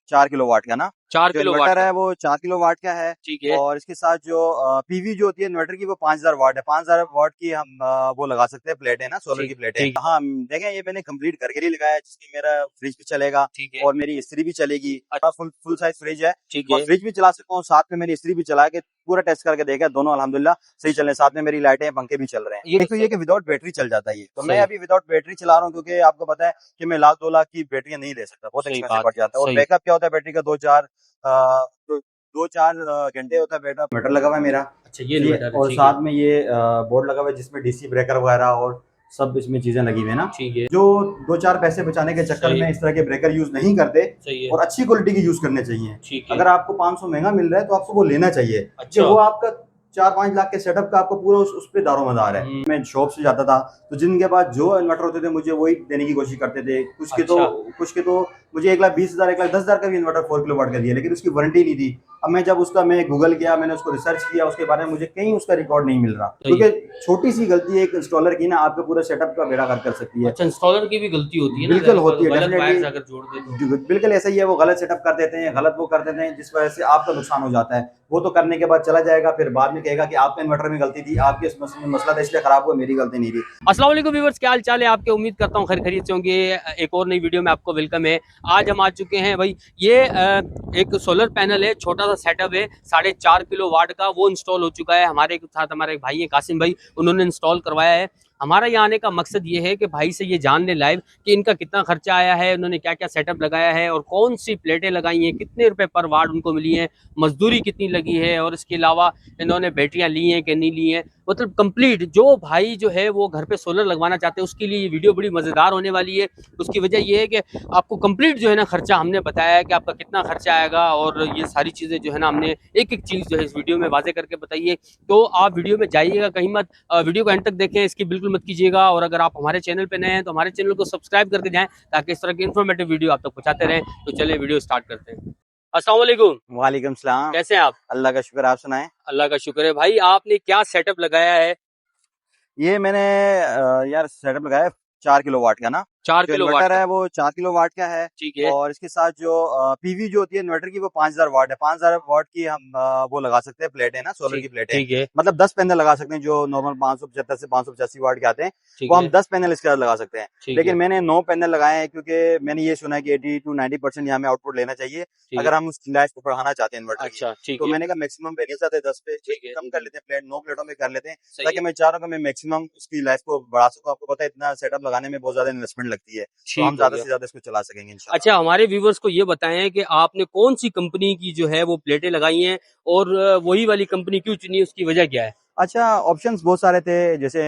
4 kilowatt का ना। 4 जो किलोवाट इन्वर्टर का। है वो 4 किलोवाट का है। ठीक है। और इसके साथ जो पीवी जो होती है इन्वर्टर की वो 5000 वाट है। 5000 वाट की हम वो लगा सकते हैं, प्लेट है ना, सोलर ठीक की प्लेट है। ठीक हाँ देखें, ये मैंने कंप्लीट करके नहीं लगाया है, जिसकी मेरा फ्रिज भी चलेगा ठीक है। और मेरी इस्त्री भी चलेगी। फुल फुल साइज फ्रिज है ठीक और है। फ्रिज भी चला सकता हूँ, साथ में मेरी इस्त्री भी चला के पूरा टेस्ट करके देखा, दोनों अल्हम्दुलिल्लाह सही चल रहे हैं। साथ में मेरी लाइटें पंखे भी चल रहे हैं। ये एक तो ये कि विदाउट बैटरी चल जाता है ये, तो मैं सही अभी विदाउट बैटरी चला रहा हूँ, क्योंकि आपको पता है कि मैं 1 लाख 2 लाख की बैटरियां नहीं ले सकता, बहुत सही एक्सपेंसिव बात पड़ जाता है। और सही। बैकअप क्या होता है बैटरी का, 2-4 घंटे होता है बैकअप। इन्वर्टर लगा हुआ है मेरा अच्छा ये ये, इन्वर्टर है। और ठीक है। साथ में ये बोर्ड लगा हुआ है जिसमें डीसी ब्रेकर वगैरह और सब इसमें चीजें लगी हुई है ना। ठीक है। जो 2-4 पैसे बचाने के चक्कर सही में इस तरह के ब्रेकर यूज नहीं करते सही है। और अच्छी क्वालिटी की यूज करने चाहिए। ठीक है। अगर आपको 500 महंगा मिल रहा है तो आपको वो लेना चाहिए, कि अच्छा। वो आपका 4-5 लाख के सेटअप का आपको पूरा उस पे दारोमदार है। मैं शॉप से जाता था तो जिनके पास जो इन्वर्टर होते थे मुझे वही देने की कोशिश करते थे। अच्छा। कुछ के तो मुझे 1,20,000 1,10,000 का भी इन्वर्टर 4 किलोवाट का दिया, लेकिन उसकी वारंटी नहीं थी। अब मैं जब उसका मैं गूगल किया, मैंने उसको रिसर्च किया, उसके बारे में मुझे कहीं उसका रिकॉर्ड नहीं मिल रहा, सही। क्योंकि छोटी सी गलती एक इंस्टॉलर की ना आपके पूरे सेटअप का बेड़ा गर्क कर सकती है। अच्छा इंस्टॉलर की भी गलती होती है ना, बिल्कुल होती है, गलत वायर्स डेफिनेटली अगर जोड़ दे तो। बिल्कुल ऐसा ही है। वो गलत सेटअप कर देते हैं, गलत वो कर देते हैं, जिस वजह से आपका नुकसान हो जाता है। वो तो करने के बाद चला जाएगा, फिर बाद में कहेगा कि आपके इन्वर्टर में गलती थी, आपके मसला था इसलिए खराब हुआ, मेरी गलती नहीं थी। अस्सलाम वालेकुम व्यूअर्स, क्या हाल चाल है आपके। उम्मीद करता हूँ खैर खैरियत से होंगे। एक और नई वीडियो में आपको वेलकम है। आज हम आ चुके हैं भाई, ये एक सोलर पैनल है, छोटा सा सेटअप है 4.5 किलोवाट का। वो इंस्टॉल हो चुका है। हमारे साथ हमारे एक भाई है कासिम भाई, उन्होंने इंस्टॉल करवाया है। हमारा यहाँ आने का मकसद ये है कि भाई से ये जान ले लाइव कि इनका कितना खर्चा आया है, उन्होंने क्या क्या सेटअप लगाया है और कौन सी प्लेटें लगाई हैं, कितने रुपए पर वाट उनको मिली है, मजदूरी कितनी लगी है और इसके अलावा इन्होंने बैटरियां ली हैं कि नहीं ली हैं। मतलब कंप्लीट जो भाई जो है वो घर पे सोलर लगवाना चाहते हैं उसके लिए ये वीडियो बड़ी मज़ेदार होने वाली है। उसकी वजह ये है कि आपको कंप्लीट जो है ना खर्चा हमने बताया है कि आपका कितना खर्चा आएगा, और ये सारी चीज़ें जो है ना हमने एक एक चीज़ जो है इस वीडियो में वाजे करके बताइए। तो आप वीडियो में जाइएगा कहीं मत, वीडियो को एंड तक देखें, इसकी बिल्कुल मत कीजिएगा। और अगर आप हमारे चैनल पर नए हैं तो हमारे चैनल को सब्सक्राइब करके जाएँ, ताकि इस तरह की इन्फॉर्मेटिव वीडियो आप तक पहुँचाते रहें। तो चलिए वीडियो स्टार्ट करते हैं। अस्सलाम वालेकुम। वालेकुम सलाम। कैसे हैं आप? अल्लाह का शुक्र, आप सुनाएं। अल्लाह का शुक्र है। भाई आपने क्या सेटअप लगाया है? ये मैंने यार सेटअप लगाया है 4 किलोवाट का ना। 4 जो किलोवाट इन्वर्टर का। है वो 4 किलोवाट का है। ठीक है। और इसके साथ जो पीवी जो होती है इन्वर्टर की वो 5000 वाट है। 5000 वाट की हम वो लगा सकते हैं, प्लेट है ना, सोलर की ठीक प्लेट है। ठीक है। मतलब 10 पैनल लगा सकते हैं, जो नॉर्मल 575 से 585 वाट के आते हैं, ठीक वो हम है। 10 पैनल इसके साथ लगा सकते हैं। ठीक लेकिन है। मैंने 9 पैनल लगाए हैं, क्योंकि मैंने ये सुना है कि 80 to 90% यहाँ में आउटपुट लेना चाहिए ठीक है। अगर हम उस लाइफ को बढ़ाना चाहते हैं इन्वर्टर की। अच्छा ठीक तो है। मैंने कहा मैक्सिमम वेरियंस आते हैं 10 पे, ठीक है। कम कर लेते हैं, प्लेट 9 प्लेटों में कर लेते हैं, सही ताकि है। मैं चाह रहा हूँ कि मैं मैक्सिमम उसकी लाइफ को बढ़ा सकूँ। आपको पता है इतना सेटअप लगाने में बहुत ज्यादा इन्वेस्टमेंट लगती है, तो हम ठीक हो ज्यादा गया। से ज्यादा इसको चला सकेंगे इंशाल्लाह। अच्छा हमारे व्यूवर्स को ये बताएं कि आपने कौन सी कंपनी की जो है वो प्लेटें लगाई हैं, और वही वाली कंपनी क्यों चुनी, उसकी वजह क्या है? अच्छा, ऑप्शंस बहुत सारे थे, जैसे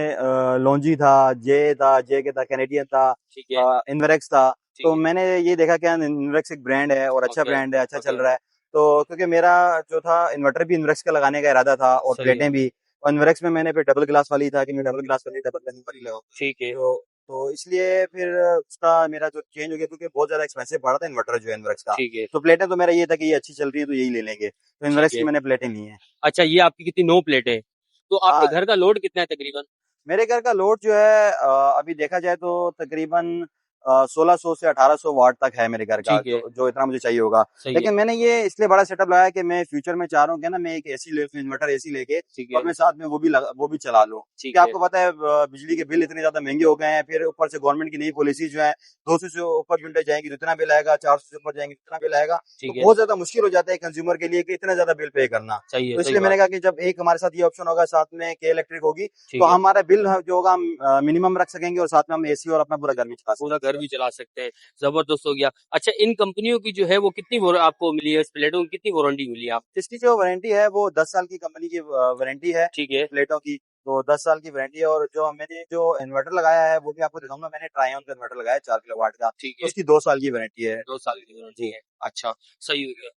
लॉन्जी था, जे के था, कैनेडियन था, ठीक है। इन्वेरेक्स था। ठीक तो है। मैंने ये देखा कि इन्वेरेक्स एक ब्रांड है और अच्छा ओके। ब्रांड है, अच्छा चल ओके। रहा है। तो क्योंकि मेरा जो था इन्वर्टर भी इन्वेरेक्स का लगाने का इरादा था और सही है। प्लेटें भी, और इन्वेरेक्स में मैंने फिर डबल ग्लास वाली था कि मैं डबल ग्लास वाली डबल ग्लास वाली लगाऊं। ठीक है। तो इसलिए फिर उसका मेरा जो चेंज हो गया, क्योंकि बहुत ज्यादा एक्सपेंसिव पड़ा था इन्वर्टर जो है इन्वेरेक्स का। ठीक है। तो प्लेटें तो मेरा ये था कि ये अच्छी चल रही है तो यही ले लेंगे, तो ठीक इन्वेरेक्स की है। मैंने प्लेटें ली हैं। अच्छा ये आपकी कितनी 9 प्लेटें? तो आपके हाँ, घर का लोड कितना है तकरीबन? मेरे घर का लोड जो है अभी देखा जाए तो तकरीबन 1600 से 1800 वाट तक है मेरे घर का, ठीक है। जो इतना मुझे चाहिए होगा। सही है। लेकिन मैंने ये इसलिए बड़ा सेटअप लगाया कि मैं फ्यूचर में चाह रहा हूँ कि ना मैं एक एसी ले लूं, इन्वर्टर एसी लेके, ठीक और है। मैं साथ में वो भी चला लूं। ठीक क्योंकि है। आपको पता है बिजली के बिल इतने ज्यादा महंगे हो गए हैं, फिर ऊपर से गवर्नमेंट की नई पॉलिसी जो है 200 से ऊपर यूनिट जाएंगी तो इतना बिल आएगा, 400 से ऊपर जाएंगे तो इतना बिल आएगा। तो ठीक है। बहुत ज्यादा मुश्किल हो जाता है कंज्यूमर के लिए कि इतना ज्यादा बिल पे करना। सही है। तो सही इसलिए मैंने बात। कहा कि जब एक हमारे साथ ये ऑप्शन होगा, साथ में के इलेक्ट्रिक होगी, तो ठीक है। हमारा बिल जो होगा हम मिनिमम रख सकेंगे, और साथ में हम एसी और अपना पूरा घर भी चला पूरा सकेंगे। घर भी चला सकते हैं। जबरदस्त हो गया। अच्छा इन कंपनियों की जो है वो कितनी आपको मिली है, इस प्लेटों की कितनी वारंटी मिली है आप? इसकी जो वारंटी है वो 10 साल की कंपनी की वारंटी है ठीक है। प्लेटों की। तो 10 साल की वारंटी है। और जो मैंने जो इन्वर्टर लगाया है वो भी आपको दिखाऊंगा। मैंने ट्रायन का इन्वर्टर लगाया है 4 किलोवाट का, ठीक तो है। उसकी 2 साल की वारंटी है। 2 साल की वारंटी जी। है। अच्छा सही हो गया।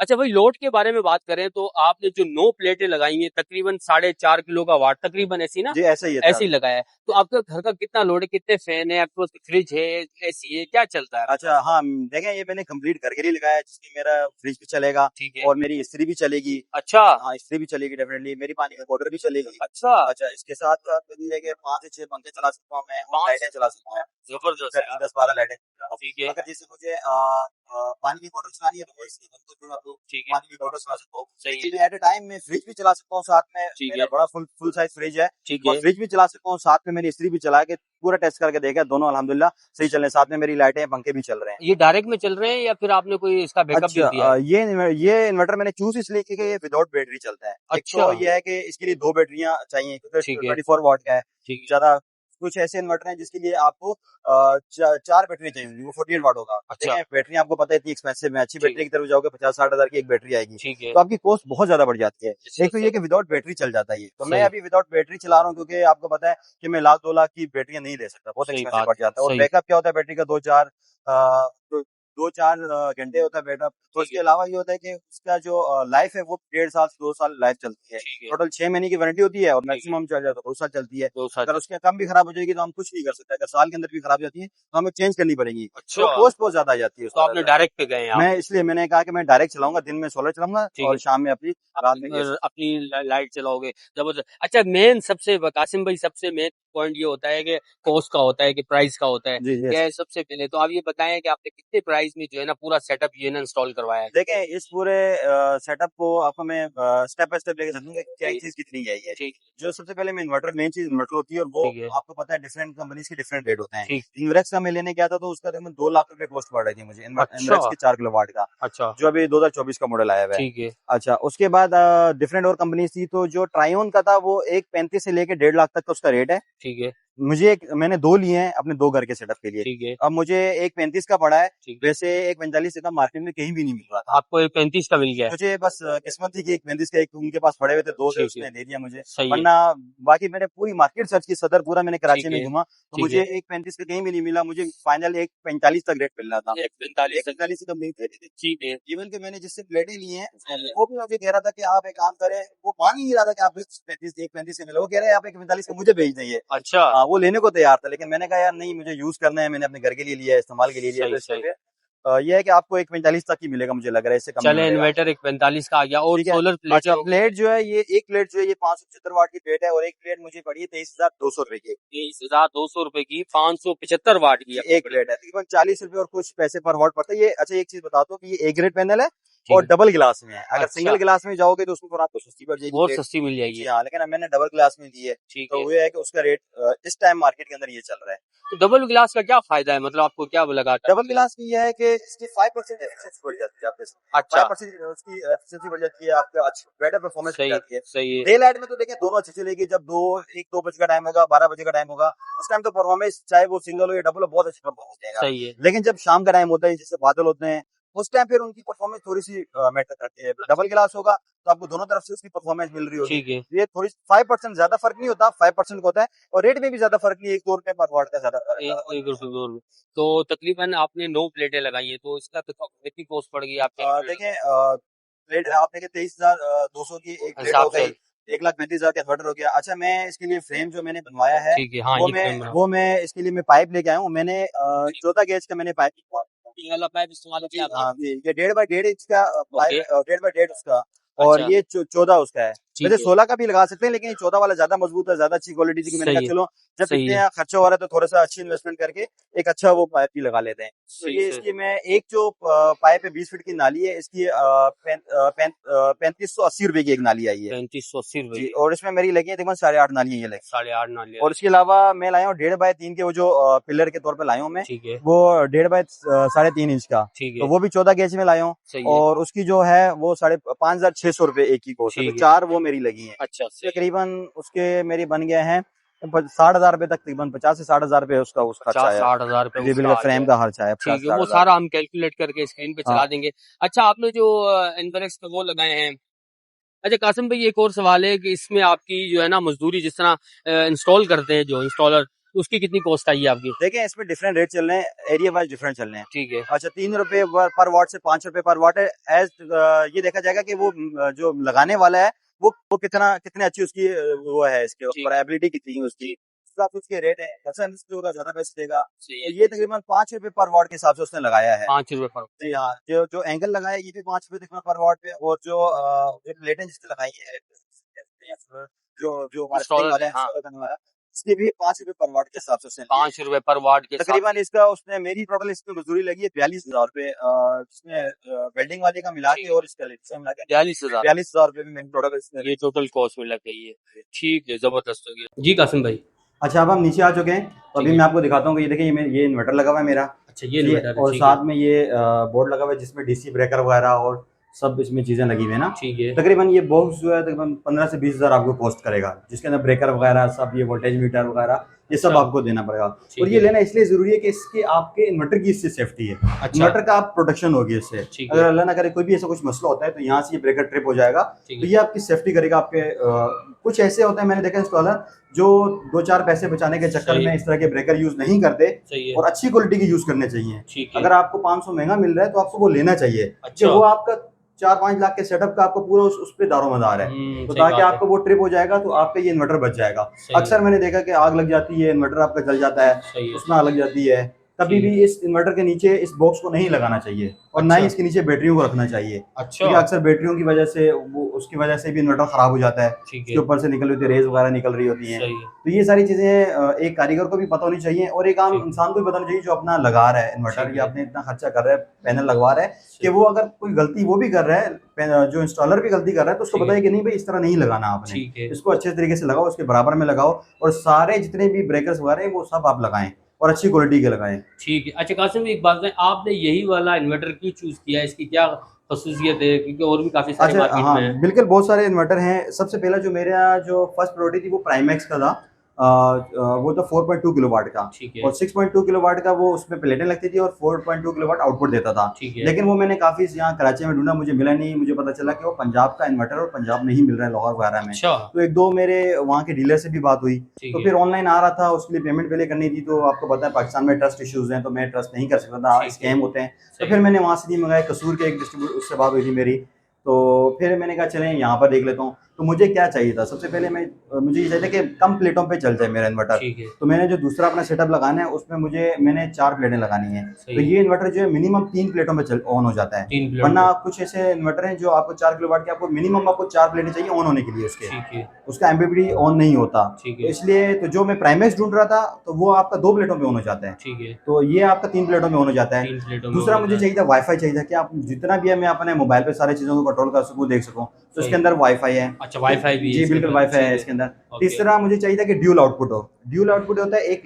अच्छा भाई लोड के बारे में बात करें तो आपने जो 9 प्लेटें लगाई हैं तकरीबन 4.5 किलो का वाट, तकरीबन ऐसी ना, जी ऐसा ही है ऐसे ही सर। लगाया है। तो आपके घर का कितना लोड है, कितने फैन है आपके पास, फ्रिज है, एसी है, क्या चलता है आपके अच्छा पास? हाँ, देखें ये मैंने कंप्लीट करके नहीं लगाया है, जिसकी मेरा फ्रिज भी चलेगा ठीक है। और मेरी इस्त्री भी चलेगी। अच्छा। हाँ, इस्त्री भी चलेगी डेफिनेटली, मेरी पानी का मोटर भी चलेगी। अच्छा। अच्छा, इसके साथ साथ मुझे कि 5 से 6 पंखे चला सकता हूँ मैं, और 5 लाइटें चला सकता हूँ, जबरदस्त घर है की यार। 10-12 लाइटें। ठीक है। अगर जैसे मुझे पानी की बोतल चलानी है तो इसलिए तो आप लोग ठीक है, पानी की बोतल चला सकते हो। सही है, लेकिन एट अ टाइम मैं फ्रिज भी चला सकता हूँ साथ में, ठीक मेरा है, बड़ा फुल साइज फ्रिज है ठीक और है। फ्रिज भी चला सकता हूँ साथ में, मेरी इस्त्री भी चला के पूरा टेस्ट करके देखा, दोनों अल्हम्दुलिल्लाह सही चल रहे हैं, साथ में मेरी लाइटें पंखे भी चल रहे हैं। ये डायरेक्ट में चल रहे हैं या फिर आपने कोई इसका बैकअप भी अच्छा, दिया है? ये इन्वर्टर मैंने चूज इसलिए किया कि ये विदाउट बैटरी चलता है। एक अच्छा, तो ये है कि इसके लिए 2 बैटरियाँ चाहिए क्योंकि ठीक है, 24 वॉट का है। ठीक है। ज़्यादा कुछ ऐसे इन्वर्टर हैं जिसके लिए आपको 4 बैटरी चाहिए होंगी, वो 48 वॉट होगा। अच्छा, देखें बैटरी आपको पता है इतनी एक्सपेंसिव है, अच्छी ठीक, बैटरी की तरफ जाओगे 50-60 हज़ार की एक बैटरी आएगी। ठीक है। तो आपकी कॉस्ट बहुत ज़्यादा बढ़ जाती है। अच्छा, एक तो ये कि विदाउट बैटरी चल जाता है ये। तो मैं सही, अभी विदाउट बैटरी चला रहा हूँ क्योंकि आपको पता है कि मैं लाख 2 लाख की बैटरियाँ नहीं ले सकता, बहुत सही एक्सपेंसिव बात, पड़ जाता है और सही, बैकअप क्या होता है बैटरी का 2-4 तो 2-4 घंटे होता है बैकअप। तो ठीक उसके है, अलावा ये होता है कि उसका जो लाइफ है वो 1.5 साल से 2 साल लाइफ चलती है। ठीक है, टोटल 6 महीने की वारंटी होती है और ठीक है। मैक्सिमम चार्ज है तो 2 साल चलती है। 2 साल अगर तक। उसके कम भी खराब हो जाएगी तो हम कुछ नहीं कर सकते। अगर साल के अंदर भी खराब हो जाती है तो हमें चेंज करनी पड़ेगी। तो अच्छा, कॉस्ट बहुत ज़्यादा आ जाती है तो उसकी आपने वजह से। डायरेक्ट पे गए हैं आप, मैं इसलिए मैंने कहा कि मैं डायरेक्ट चलाऊँगा, दिन में सोलर चलाऊँगा ठीक है। और शाम में अपनी रात में ये अपनी लाइट चलाओगे जबरदस्त। अच्छा मेन सबसे कासिम भाई सबसे मेन पॉइंट ये होता है कि कॉस्ट का होता है कि प्राइस का होता है। जी, जी। क्या है सबसे पहले तो आप ये बताएं कि आपने कितने प्राइस में जो है ना पूरा सेटअप ये ना इंस्टॉल करवाया है? देखें इस पूरे सेटअप को आपको मैं स्टेप बाय स्टेप लेके चलूंगा कि क्या जी, चीज कितनी है ये। ठीक, जो सबसे पहले मैं इन्वर्टर मेन चीज इन्वर्टर होती है और वो ठीक है, आपको पता है डिफरेंट कंपनीज के डिफरेंट रेट होते हैं। ठीक, इन्वेक्स का मैं लेने गया था तो उसका तकरीबन 2 लाख रुपए कॉस्ट पड़ रही थी मुझे, अच्छा, इन्वेक्स के 4 किलो वाट का, अच्छा, जो अभी 2024 का मॉडल आया हुआ है। ठीक है, अच्छा उसके बाद डिफरेंट और कंपनीज थी, तो जो ट्रायोन का था वो 1.35 से लेके 1.5 लाख तक का उसका रेट है। ठीक है, मैंने 2 लिए हैं अपने 2 घर के सेटअप के लिए। ठीक है, अब मुझे एक 35 का पड़ा है, ठीक है। वैसे एक 45 का मार्केट में कहीं भी नहीं मिल रहा था। आपको 35 का मिल गया है, मुझे बस किस्मत थी कि एक 35 का एक उनके पास पड़े हुए थे, 2 थे ठीक है, उसने दे दिया मुझे। सही है, वरना बाकी मैंने पूरी मार्केट सर्च की, सदर पूरा मैंने कराची ठीक में है, घूमा, तो ठीक मुझे है। एक 35 का कहीं भी नहीं मिला, मुझे फाइनल एक 45 तक रेट मिल रहा था। 45 एक तक, 45 से कम नहीं थे। ठीक है, इवन कि मैंने जिससे प्लेटें ली हैं, वो भी मुझे कह रहा था कि आप एक काम करें, वो मान ही नहीं रहा था कि आप 35 एक 35 से मिले, वो कह रहे हैं आप एक 45 का मुझे भेज दीजिए। अच्छा, हाँ, वो लेने को तैयार था, लेकिन मैंने कहा यार नहीं, मुझे यूज करना है, मैंने अपने घर के लिए लिया है, इस्तेमाल के लिए लिया है, तो सही, इसलिए सही। फिर ये है कि आपको एक 45 तक ही मिलेगा, मुझे लग रहा है, इससे कम नहीं चले मिलेगा। इन्वर्टर एक 45 का आ गया और ठीक है। सोलर प्लेटें अच्छा हो गई प्लेट जो है ये एक प्लेट जो है ये 575 वाट की प्लेट है और एक प्लेट मुझे पड़ी है 23,200 रुपए की। 23,200 रुपए की 575 वाट की एक प्लेट है तकरीबन 40 रुपए और कुछ पैसे पर वाट पड़ता है। ये अच्छा एक चीज बताता हूँ कि ये ए ग्रेड पैनल है ठीक और है, डबल गिलास में है। अगर अच्छा सिंगल गिलास में जाओगे तो उसमें थोड़ा आपको सस्ती पड़ जाएगी बहुत प्लेट। सस्ती मिल जी जाएगी, हाँ, लेकिन अब मैंने डबल गिलास में ली है, ठीक तो है। वो ये है कि उसका रेट इस टाइम मार्केट के अंदर ये चल रहा है। तो डबल गिलास का क्या फायदा है मतलब आपको क्या लगा था? डबल गिलास की यह है कि इसकी 5% एफिशिएंसी बढ़ जाती है आपके, अच्छा 5% उसकी एफिशिएंसी बढ़ जाती है, आपका अच्छा बेटर परफॉर्मेंस मिल सही जाती है। सही है डे लाइट में तो देखिए दोनों अच्छी चलेगी, जब 2 बजे का टाइम होगा, 12 बजे का टाइम होगा, उस टाइम तो परफॉर्मेंस चाहे वो सिंगल हो या डबल हो बहुत अच्छा परफॉर्मेंस देगा। सही है लेकिन जब शाम का टाइम होता है, जैसे बादल होते हैं, उस टाइम फिर उनकी परफॉर्मेंस थोड़ी सी मैटर करती है। डबल गिलास होगा तो आपको दोनों तरफ से उसकी परफॉर्मेंस मिल रही होगी। ठीक है ये थोड़ी 5% ज्यादा फर्क नहीं होता, 5% का होता है और रेट में भी ज्यादा फर्क नहीं है, 1-2 रुपए पर वाट का ज्यादा फर्क एक रुपये 2 रुपये तो तकरीबन आपने 9 प्लेटें लगाई है तो इसका तो कितनी कॉस्ट पड़ गई आपके देखिए प्लेट आप देखिए 23,200 की एक प्लेट हिसाब हो से? गई, 1,35,000 का इन्वर्टर हो गया। अच्छा मैं इसके लिए फ्रेम जो मैंने बनवाया है, ठीक है हाँ वो ये मैं फ्रेम बना वो मैं इसके लिए मैं पाइप लेके आया हूँ। मैंने 14 गेज का मैंने पाइप, ये वाला पाइप इस्तेमाल किया आपने? हाँ जी, ये 1.5 बाई 1.5 इंच का पाइप, ओके 1.5 बाई 1.5 उसका, और अच्छा ये 14 उसका है। ठीक वैसे है 16 का भी लगा सकते हैं, लेकिन 14 वाला ज्यादा मजबूत है, ज्यादा अच्छी क्वालिटी थी। मैंने कहा सही है चलो जब सही इतने है खर्चा हो रहा है तो थोड़ा सा अच्छी इन्वेस्टमेंट करके एक अच्छा वो पाइप भी लगा लेते हैं। तो सही ये से इसकी मैं एक जो पाइप है 20 फीट की नाली है, इसकी 3580 रुपए की एक नाली आई है 3580 रुपए जी, की और इसमें मेरी लगी है तकरीबन 8.5 नाली ये लगी। 8.5 नाली और इसके अलावा मैं लाया हूँ 1.5 बाई 3 के वो जो पिलर के तौर पे लाया हूँ मैं, ठीक है वो 1.5 बाई 3.5 इंच का, ठीक तो है वो भी 14 गेज में लाया हूँ। सही है और उसकी जो है वो 5,600 रुपए एक की कॉस्ट है, तो ठीक है 4 वो मेरी लगी है। अच्छा सही है तकरीबन उसके मेरी बन गए हैं 60,000 रुपए तक, तकरीबन 50 से 60,000 रुपए उसका खर्चा आया। 50-60 हजार रुपए जी उसका बिल्कुल, आ गया फ्रेम है का खर्चा है ठीक पचास है साठ वो हजार सारा हम कैलकुलेट करके स्क्रीन पे चला हाँ देंगे। अच्छा आपने जो इन्वेक्स पे वो लगाए हैं अच्छा कासिम भाई एक और सवाल है कि इसमें आपकी जो है ना मजदूरी जिस तरह इंस्टॉल करते हैं जो इंस्टॉलर उसकी कितनी कॉस्ट आई है आपकी? देखिए इसमें डिफरेंट रेट चल रहे हैं, एरिया वाइज डिफरेंट चल रहे हैं। ठीक है अच्छा 3 रुपए पर वाट से 5 रुपए पर वाट है। एज ये देखा जाएगा कि वो जो लगाने वाला है वो कितने अच्छी उसकी वो है, इसके ठीक ऊपर एबिलिटी कितनी है उसकी, उस हिसाब से उसके रेट है। अच्छा जो होगा ज्यादा पैसे देगा। सही तो है ये तकरीबन 5 रुपए पर वाट के हिसाब से उसने लगाया है। 5 रुपए पर जी हाँ, जो जो एंगल लगाया है ये भी 5 रुपए तकरीबन पर वाट पे, और जो प्लेटें जिसने लगाई है, जो जो हमारे फिटिंग इंस्टॉलर वाले ने हैं हाँ installer करने वाला, इसकी भी 5 रुपए पर वाट के हिसाब से उसने 5 रुपए पर वाट के तकरीबन इसका उसने मेरी टोटल इसमें मजदूरी लगी है 42,000 रुपए, जिसमें वेल्डिंग वाले का मिला के और इसका मिला के 42,000 42,000 रुपए में मेरी टोटल इसमें। ये टोटल कॉस्ट में लग गई है। ठीक है, जबरदस्त हो गया जी कासिम भाई। अच्छा, अब हम नीचे आ चुके हैं, तो अभी मैं आपको दिखाता हूँ कि ये देखिए ये इन्वर्टर लगा हुआ है मेरा। अच्छा, ये इन्वर्टर है, और ठीक है। साथ में ये बोर्ड लगा हुआ है जिसमें डीसी ब्रेकर वगैरह और सब इसमें चीजें लगी हुई है ना। ठीक है। तकरीबन ये बॉक्स जो है तकरीबन 15 से 20,000 आपको कॉस्ट करेगा, जिसके अंदर ब्रेकर वगैरह सब, ये वोल्टेज मीटर वगैरह ये सब अच्छा। आपको देना पड़ेगा। ठीक और ये है। लेना इसलिए जरूरी है कि इसके आपके इन्वर्टर की इससे सेफ्टी है। अच्छा। इन्वर्टर का आप प्रोटेक्शन होगी इससे। ठीक अगर है। अल्लाह ना करे कोई भी ऐसा कुछ मसला होता है तो यहाँ से ये ब्रेकर ट्रिप हो जाएगा, ठीक तो है। ये आपकी सेफ्टी करेगा। आपके कुछ ऐसे होते हैं, मैंने देखा इंस्टॉलर जो 2-4 पैसे बचाने के चक्कर सही। में इस तरह के ब्रेकर यूज नहीं करते, सही है। और अच्छी क्वालिटी के यूज करने चाहिए। ठीक है। अगर आपको 500 महंगा मिल रहा है तो आपको वो लेना चाहिए कि अच्छा। वो आपका 4-5 लाख के सेटअप का आपको पूरा उस पे दारोमदार है, तो सही ताकि बात है। आपको वो ट्रिप हो जाएगा तो आपका ये इन्वर्टर बच जाएगा। सही अक्सर मैंने देखा कि आग लग जाती है, इन्वर्टर आपका जल जाता है, सही है। उसमें आग लग जाती है। कभी ठीक है। भी इस इन्वर्टर के नीचे इस बॉक्स को नहीं लगाना चाहिए, और ना ही अच्छा। इसके नीचे बैटरियों को रखना चाहिए, अच्छा। क्योंकि अक्सर बैटरियों की वजह से उसकी वजह से भी इन्वर्टर खराब हो जाता है। ठीक उसके है। ऊपर से निकल रही होती है, रेज वगैरह निकल रही होती है। सही है। तो ये सारी चीजें एक कारीगर को भी पता होनी चाहिए, और एक आम ठीक है। इंसान को भी पता होना चाहिए जो अपना लगा रहा है इन्वर्टर, ठीक या है। अपने इतना खर्चा कर रहा है, पैनल लगवा रहा है, कि वो अगर कोई गलती वो भी कर रहा है, जो इंस्टॉलर भी गलती कर रहा है, तो उसको ठीक है। बताइए कि नहीं भाई इस तरह नहीं लगाना आपने, ठीक है। इसको अच्छे तरीके से लगाओ, उसके बराबर में लगाओ, और सारे जितने भी ब्रेकर्स वगैरह हैं वो सब आप लगाएं, और अच्छी क्वालिटी के लगाएं। ठीक है। अच्छा कासिम, एक बात है, आपने यही वाला इन्वर्टर क्यों चूज किया, इसकी क्या खसूसियत है, क्योंकि और भी काफी सारे अच्छा, मार्केट हाँ में है। बिल्कुल, बहुत सारे इन्वर्टर हैं। सबसे पहला जो मेरा जो फर्स्ट प्रायोरिटी थी वो प्राइमैक्स का था। वो तो 4.2 किलोवाट का, ठीक है। और 6.2 किलोवाट का वो उसमें प्लेटें लगती थी, और 4.2 किलोवाट आउटपुट देता था। ठीक है। लेकिन वो मैंने काफी यहाँ कराची में ढूंढा, मुझे मिला नहीं। मुझे पता चला कि वो पंजाब का इन्वर्टर और पंजाब में ही मिल रहा है, लाहौर वगैरह में। अच्छा। तो 1-2 मेरे वहाँ के डीलर से भी बात हुई, ठीक तो है। फिर ऑनलाइन आ रहा था, उसके लिए पेमेंट पहले करनी थी। तो आपको पता है पाकिस्तान में ट्रस्ट इश्यूज हैं, तो मैं ट्रस्ट नहीं कर सकता था, ठीक है। स्कैम होते हैं। तो सही। फिर मैंने वहाँ से नहीं मंगाया, कसूर के एक डिस्ट्रीब्यूटर, उससे बात हुई थी मेरी। तो फिर मैंने कहा चलें यहाँ पर देख लेता हूँ। तो मुझे क्या चाहिए था, सबसे पहले मुझे ये चाहिए था कि कम प्लेटों पे चल जाए मेरा इन्वर्टर। ठीक है। तो मैंने जो दूसरा अपना सेटअप लगाना है उसमें मैंने 4 प्लेटें लगानी है। सही तो है। ये इन्वर्टर जो है मिनिमम 3 प्लेटों पे ऑन हो जाता है, 3 प्लेट। वरना कुछ ऐसे इन्वर्टर हैं जो आपको 4 किलोवाट के, आपको मिनिमम आपको 4 प्लेटें चाहिए ऑन होने के लिए, उसके ठीक है। उसका एमपीपीटी ऑन नहीं होता। ठीक तो है। इसलिए तो जो मैं प्राइमैक्स ढूंढ रहा था तो वो आपका 2 प्लेटों पे ऑन हो जाता है, ठीक है। तो ये आपका 3 प्लेटों में ऑन हो जाता है। 3 प्लेटों में दूसरा हो मुझे जाता है। चाहिए था वाईफाई चाहिए था कि आप जितना भी है मैं अपने मोबाइल पे सारी चीज़ों को कंट्रोल कर सकूँ, देख सकूँ। तो इसके सही। अंदर वाईफाई है। अच्छा, वाईफाई भी है जी इसके बिल्कुल, अंदर, वाईफाई है ठीक इसके अंदर। ओके। तीसरा मुझे चाहिए था कि ड्यूल आउटपुट हो। ड्यूल आउटपुट होता है, एक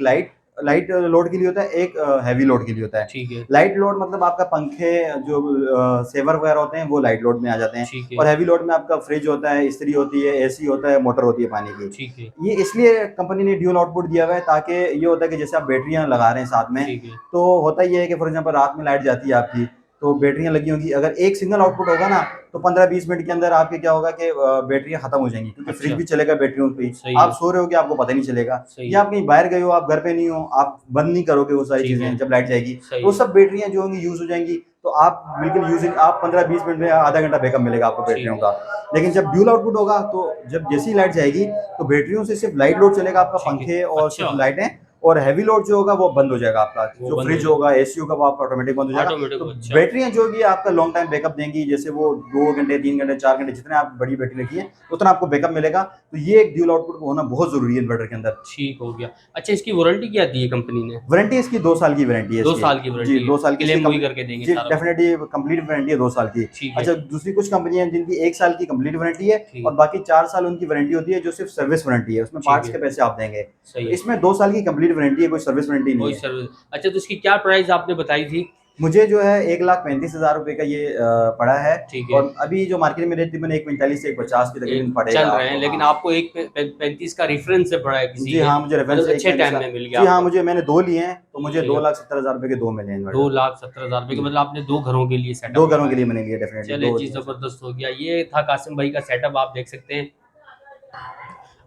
लाइट लोड के लिए होता है, एक हैवी लोड के लिए होता है। ठीक है। लाइट लोड मतलब आपका पंखे जो सेवर वगैरह होते हैं वो लाइट लोड में आ जाते हैं, ठीक है। और हैवी लोड में आपका फ्रिज होता है, इस्त्री होती है, एसी होता है, मोटर होती है पानी की। ठीक है। ये इसलिए कंपनी ने ड्यूल आउटपुट दिया हुआ है, ताकि ये होता है कि जैसे आप बैटरियां लगा रहे हैं साथ में, ठीक है। तो होता ये है कि फॉर एग्जांपल रात में लाइट जाती है आपकी, तो बैटरियां लगी होंगी, अगर एक सिंगल आउटपुट होगा ना तो 15-20 मिनट के अंदर आपके क्या होगा कि बैटरियां खत्म हो जाएंगी, क्योंकि अच्छा। फ्रिज भी चलेगा बैटरियों पे सही ही। आप है। सो रहे हो कि आपको पता नहीं चलेगा, सही या आप कहीं बाहर गए हो, आप घर पे नहीं हो, आप बंद नहीं करोगे वो सारी ठीक है। चीजें, जब लाइट जाएगी सही तो वो सब बैटरियां जो होंगी यूज हो जाएंगी। तो आप बिल्कुल आप 15-20 मिनट में आधा घंटा बैकअप मिलेगा आपको बैटरियों का। लेकिन जब ड्यूल आउटपुट होगा तो जब जैसी लाइट जाएगी तो बैटरियों से सिर्फ लाइट लोड चलेगा आपका, ठीक है। पंखे और अच्छा। सिर्फ लाइटें, और हैवी लोड जो होगा वो बंद हो जाएगा आपका, वो जो बंद फ्रिज हो होगा, एसी होगा, वो आपका ऑटोमेटिक बंद हो जाएगा। ऑटोमेटिक, तो अच्छा। बैटरियां जो होगी आपका लॉन्ग टाइम बैकअप देंगी, जैसे वो 2 घंटे, 3 घंटे, 4 घंटे, जितने आप बड़ी बैटरी रखी है उतना आपको बैकअप मिलेगा। तो ये एक ड्यूल आउटपुट होना बहुत जरूरी है इन्वर्टर के अंदर। ठीक हो गया। अच्छा, इसकी वारंटी क्या दी है कंपनी ने? वारंटी इसकी 2 साल की वारंटी है। 2 साल की वारंटी जी, 2 साल की क्लेम वही करके देंगे जी, सारा? डेफिनेटली कंप्लीट वारंटी है 2 साल की। ठीक है। अच्छा, दूसरी कुछ कंपनियां हैं जिनकी 1 साल की कंप्लीट वारंटी है, ठीक। और बाकी 4 साल उनकी वारंटी होती है, जो सिर्फ सर्विस वारंटी है, उसमें ठीक पार्ट्स है। के पैसे आप देंगे। सही तो है। इसमें 2 साल की कंप्लीट वारंटी है, कोई सर्विस वारंटी नहीं कोई है। सर्विस। अच्छा, तो इसकी क्या प्राइस आपने बताई थी? मुझे जो है 1,35,000 रुपए का ये पड़ा है। ठीक है। और अभी जो मार्केट में रेट मैंने 145 से 150 के तकरीबन पड़ेगा चल रहे हैं, आपको। लेकिन हाँ। आपको 1.35 का रेफरेंस से पड़ा है किसी जी हाँ, मुझे रेफरेंस अच्छे टाइम में मिल गया। जी हाँ, मुझे मैंने 2 लिए हैं, तो मुझे ठीक है। 2,70,000 रुपए के 2 मिले हैं इन्वर्टर। 2,70,000 रुपए के, मतलब आपने 2 घरों के लिए सेटअप 2 घरों के लिए मैंने लिया डेफिनेटली। चले जी, जबरदस्त हो गया। ये था कासिम भाई का सेटअप, आप देख सकते हैं।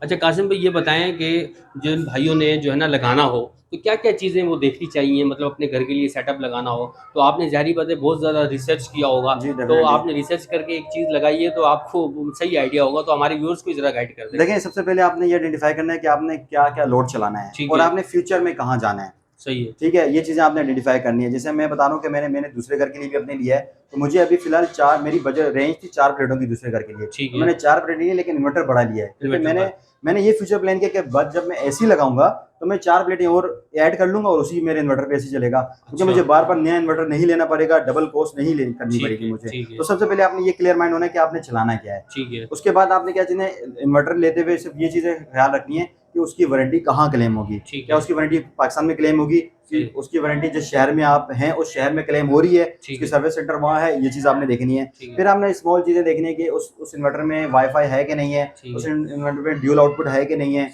अच्छा कासिम भाई, ये बताएं कि जिन भाइयों ने जो है ना लगाना हो तो क्या क्या चीज़ें वो देखनी चाहिए, मतलब अपने घर के लिए सेटअप लगाना हो तो आपने जाहिर बात है बहुत ज़्यादा रिसर्च किया होगा, जी, तो definitely। आपने रिसर्च करके एक चीज़ लगाई है तो आपको सही आइडिया होगा, तो हमारे व्यूअर्स को ज़रा गाइड कर दें। देखिए, सबसे पहले आपने ये आइडेंटिफाई करना है कि आपने क्या क्या लोड चलाना है, ठीक और है। आपने फ्यूचर में कहाँ जाना है। सही है। ठीक है, ये चीज़ें आपने आइडेंटिफाई करनी है। जैसे मैं बता रहा हूँ कि मैंने दूसरे घर के लिए भी अपने लिया है, तो मुझे अभी फिलहाल मेरी बजट रेंज थी 4 प्लेटों की दूसरे घर के लिए। ठीक तो है। मैंने 4 प्लेट ली है, लेकिन इन्वर्टर बड़ा लिया है, क्योंकि इन्वर्टर मैंने मैंने ये फ्यूचर प्लान किया कि बाद जब मैं एसी लगाऊंगा तो मैं 4 प्लेटें और ऐड कर लूंगा और उसी मेरे इन्वर्टर पे एसी चलेगा, क्योंकि मुझे बार बार नया इन्वर्टर नहीं लेना पड़ेगा, डबल कॉस्ट नहीं करनी पड़ेगी मुझे। तो सबसे पहले आपने ये क्लियर माइंड होना है कि आपने चलाना क्या है। ठीक है। उसके बाद आपने क्या चीजें इन्वर्टर लेते हुए सिर्फ ये चीजें ख्याल रखनी है कि उसकी वारंटी कहाँ क्लेम होगी। क्या उसकी वारंटी पाकिस्तान में क्लेम होगी, कि उसकी वारंटी जिस शहर में आप हैं उस शहर में क्लेम हो रही है, उसकी सर्विस सेंटर वहाँ है, ये चीज़ आपने देखनी है। फिर आपने स्मॉल चीज़ें देखनी है कि उस इन्वर्टर में वाईफाई है कि नहीं है, उस इन्वर्टर में ड्यूल आउटपुट है कि नहीं है।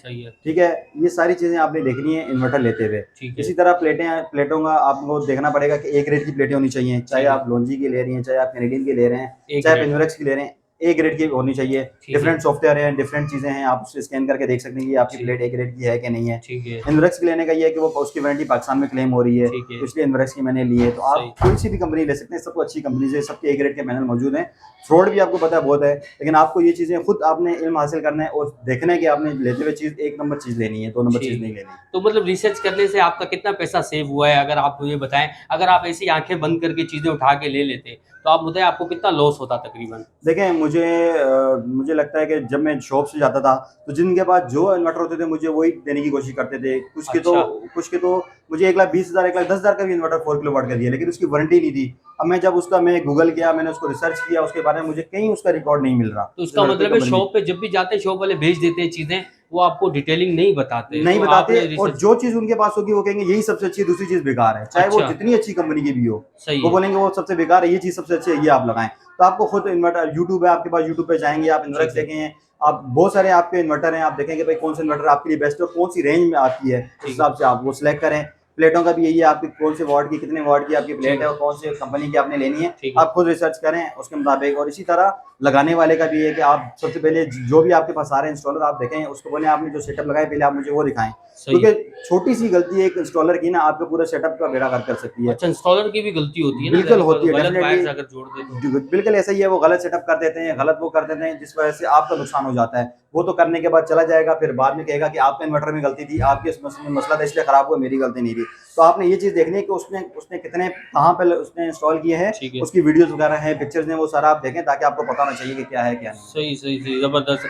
ठीक है, ये सारी चीज़ें आपने देखनी है इन्वर्टर लेते हुए। इसी तरह प्लेटों का आपको देखना पड़ेगा कि एक ग्रेड की प्लेटें होनी चाहिए, चाहे आप लोन्जी की ले रही हैं, चाहे आप कैनेडियन की ले रहे हैं, चाहे आप इन्वेक्स की ले रहे हैं, ए ग्रेड की होनी चाहिए। डिफरेंट सॉफ्टवेयर है, डिफरेंट चीजें हैं, आप उससे स्कैन करके देख सकते हैं कि आपकी प्लेट ए ग्रेड की है कि नहीं है। इन्वेक्स की लेने का ये है कि वो उसकी वारंटी पाकिस्तान में क्लेम हो रही है, तो इसलिए इन्वेक्स की मैंने ली है। तो आप कोई सी भी कंपनी ले सकते हैं, सबको अच्छी कंपनी है, सबके ए ग्रेड के पैनल मौजूद हैं। फ्रॉड भी आपको पता है बहुत है, लेकिन आपको ये चीजें खुद आपने इल्म हासिल करना है और देखना है कि आपने लेते हुए चीज एक नंबर चीज लेनी है, 2 नंबर चीज नहीं लेनी। तो मतलब रिसर्च करने से आपका कितना पैसा सेव हुआ है, अगर आप मुझे बताएं। अगर आप ऐसी आंखें बंद करके चीजें उठा के ले लेते तो आप बताएं आपको कितना लॉस होता तकरीबन? देखें, मुझे लगता है कि जब मैं शॉप से जाता था तो जिनके पास जो इन्वर्टर होते थे मुझे वही देने की कोशिश करते थे। कुछ के तो मुझे 1,20,000 1,10,000 का भी इन्वर्टर 4 किलोवाट का दिया, लेकिन उसकी वारंटी नहीं थी। अब मैं जब मैं गूगल किया, मैंने उसको रिसर्च किया, उसके बारे में मुझे कहीं उसका रिकॉर्ड नहीं मिल रहा। तो उसका मतलब है शॉप पे जब भी जाते हैं शॉप वाले भेज देते हैं चीजें, वो आपको डिटेलिंग नहीं बताते और जो चीज उनके पास होगी वो कहेंगे यही सबसे अच्छी है, दूसरी चीज बेकार है, चाहे वो जितनी अच्छी कंपनी की भी हो। वो बोलेंगे वो सबसे बेकार है, ये चीज सबसे अच्छी है, ये आप लगाएं। तो आपको खुद इन्वर्टर, यूट्यूब है आपके पास, यूट्यूब पे जाएंगे आप इन्वर्टर देखेंगे, आप बहुत सारे आपके इन्वर्टर हैं, आप देखेंगे भाई कौन सा इन्वर्टर आपके लिए बेस्ट है और कौन सी रेंज में आती है, उस हिसाब से आप वो सिलेक्ट करें। प्लेटों का भी यही है, आपकी कौन से वाट की, कितने वाट की आपकी प्लेट है और कौन से कंपनी की आपने लेनी है, आप खुद रिसर्च करें उसके मुताबिक। और इसी तरह लगाने वाले का भी है कि आप सबसे पहले जो भी आपके पास आ रहे हैं इंस्टॉलर, आप देखें उसको बोले आपने जो सेटअप लगाया पहले आप मुझे वो दिखाएं, क्योंकि छोटी सी गलती एक इंस्टॉलर की ना आपके पूरे सेटअप का बेड़ा कर सकती है। अच्छा, इंस्टॉलर की भी गलती होती है? बिल्कुल होती है, डेफिनेटली बिल्कुल ऐसा ही है। वो गलत सेटअप कर देते हैं, गलत वो कर देते हैं, जिस वजह से आपका नुकसान हो जाता है। वो तो करने के बाद चला जाएगा, फिर बाद में कहेगा कि आपके इन्वर्टर में गलती थी, आपके मसला था इसलिए खराब हुआ, मेरी गलती नहीं थी। तो आपने ये चीज देखनी है कि उसने कितने कहाँ पे उसने इंस्टॉल किए हैं, उसकी वीडियोस वगैरह हैं, पिक्चर्स हैं, वो सारा आप देखें ताकि आपको पता होना चाहिए कि क्या है क्या नहीं। सही जबरदस्त।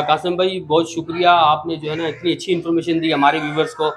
कासिम भाई बहुत शुक्रिया, आपने जो है ना इतनी अच्छी इन्फॉर्मेशन दी हमारे व्यूवर्स को।